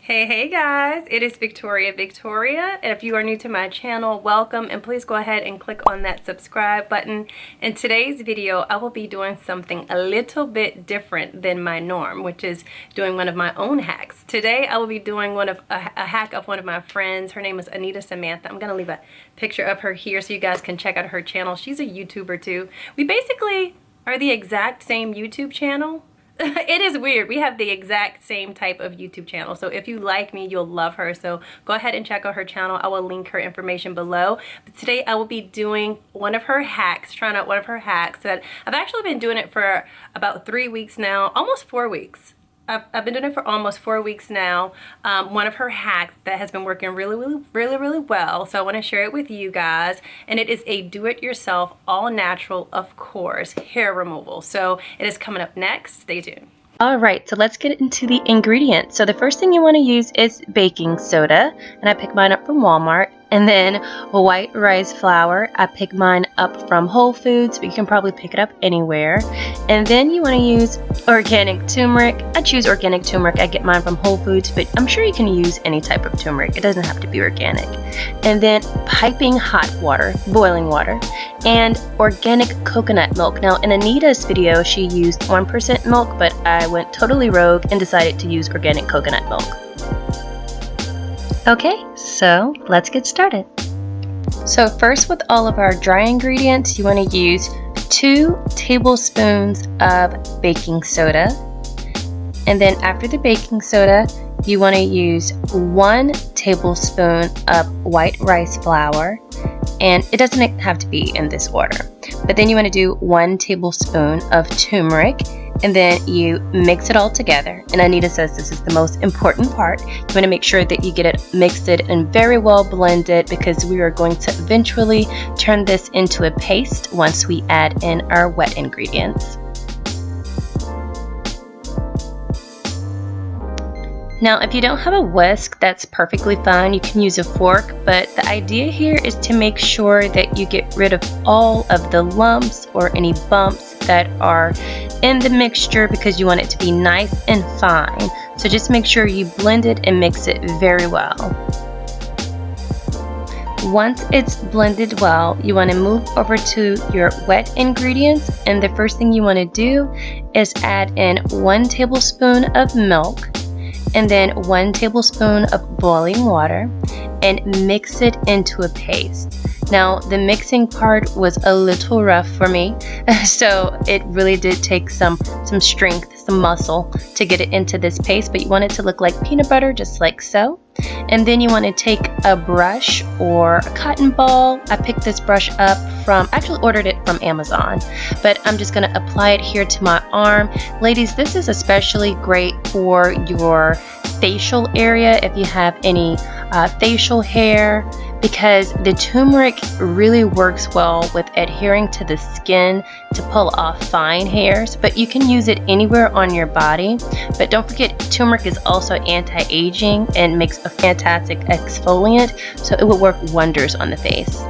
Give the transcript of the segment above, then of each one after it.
Hey guys, it is Victoria, and if you are new to my channel, welcome, and please go ahead and click on that subscribe button. In today's video, I will be doing something a little bit different than my norm, which is doing one of my own hacks. Today, I will be doing a hack of one of my friends. Her name is Anita Samantha. I'm gonna leave a picture of her here so you guys can check out her channel. She's a YouTuber too. We basically are the exact same YouTube channel. It is weird. We have the exact same type of YouTube channel. So if you like me, you'll love her. So go ahead and check out her channel. I will link her information below. But today I will be doing one of her hacks, trying out one of her hacks that I've actually been doing it for about 3 weeks now, almost 4 weeks. I've been doing it for almost 4 weeks now. One of her hacks that has been working really well. So I want to share it with you guys. And it is a do-it-yourself, all natural, of course, hair removal. So it is coming up next. Stay tuned. Alright, so let's get into the ingredients. So the first thing you want to use is baking soda, and I picked mine up from Walmart. And then white rice flour, I picked mine up from Whole Foods, but you can probably pick it up anywhere. And then you want to use organic turmeric. I choose organic turmeric. I get mine from Whole Foods, but I'm sure you can use any type of turmeric. It doesn't have to be organic. And then piping hot water, boiling water, and organic coconut milk. Now in Anita's video, she used 1% milk, but I went totally rogue and decided to use organic coconut milk. Okay, so let's get started. So first, with all of our dry ingredients, you want to use 2 tablespoons of baking soda. And then after the baking soda, you want to use 1 tablespoon of white rice flour. And it doesn't have to be in this order. But then you want to do 1 tablespoon of turmeric. And then you mix it all together. And Anita says this is the most important part. You want to make sure that you get it mixed and very well blended, because we are going to eventually turn this into a paste once we add in our wet ingredients. Now, if you don't have a whisk, that's perfectly fine. You can use a fork, but the idea here is to make sure that you get rid of all of the lumps or any bumps that are in the mixture, because you want it to be nice and fine. So just make sure you blend it and mix it very well. Once it's blended well, you want to move over to your wet ingredients, and the first thing you want to do is add in 1 tablespoon of milk, and then 1 tablespoon of boiling water, and mix it into a paste. Now, the mixing part was a little rough for me, so it really did take some strength, some muscle to get it into this paste, but you want it to look like peanut butter, just like so. And then you want to take a brush or a cotton ball. I picked this brush up I actually ordered it from Amazon, but I'm just going to apply it here to my arm. Ladies, this is especially great for your facial area if you have any facial hair, because the turmeric really works well with adhering to the skin to pull off fine hairs. But you can use it anywhere on your body. But don't forget, turmeric is also anti-aging and makes a fantastic exfoliant, so it will work wonders on the face.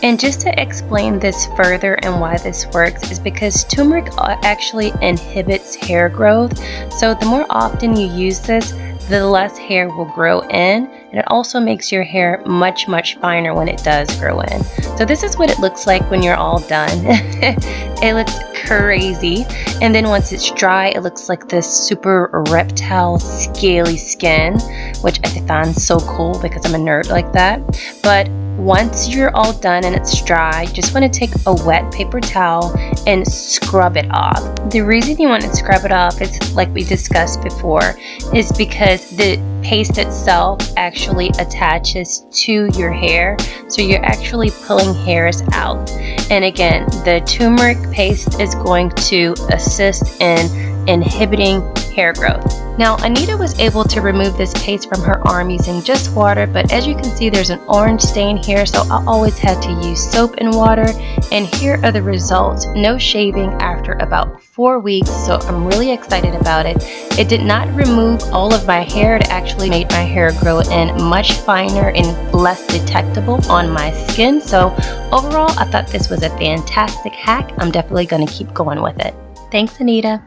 And just to explain this further and why this works is because turmeric actually inhibits hair growth. So the more often you use this, the less hair will grow in, and it also makes your hair much finer when it does grow in. So this is what it looks like when you're all done. It looks crazy, and then once it's dry, it looks like this super reptile scaly skin, which I find so cool because I'm a nerd like that. But once you're all done and it's dry, you just want to take a wet paper towel and scrub it off. The reason you want to scrub it off is, like we discussed before, is because the paste itself actually attaches to your hair, so you're actually pulling hairs out. And again, the turmeric paste is going to assist in inhibiting hair growth. Now, Anita was able to remove this paste from her arm using just water, but as you can see, there's an orange stain here, so I always had to use soap and water. And here are the results. No shaving after about 4 weeks, so I'm really excited about it. It did not remove all of my hair. It actually made my hair grow in much finer and less detectable on my skin. So overall, I thought this was a fantastic hack. I'm definitely going to keep going with it. Thanks, Anita.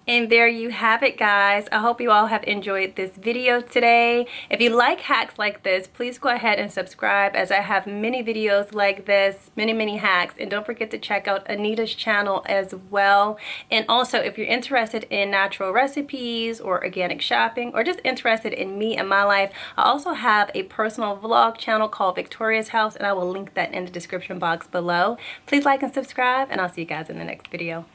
And there you have it, guys. I hope you all have enjoyed this video today. If you like hacks like this, please go ahead and subscribe, as I have many videos like this, many hacks. And don't forget to check out Anita's channel as well. And also, if you're interested in natural recipes or organic shopping, or just interested in me and my life, I also have a personal vlog channel called Victoria's House, and I will link that in the description box below. Please like and subscribe, and I'll see you guys in the next video.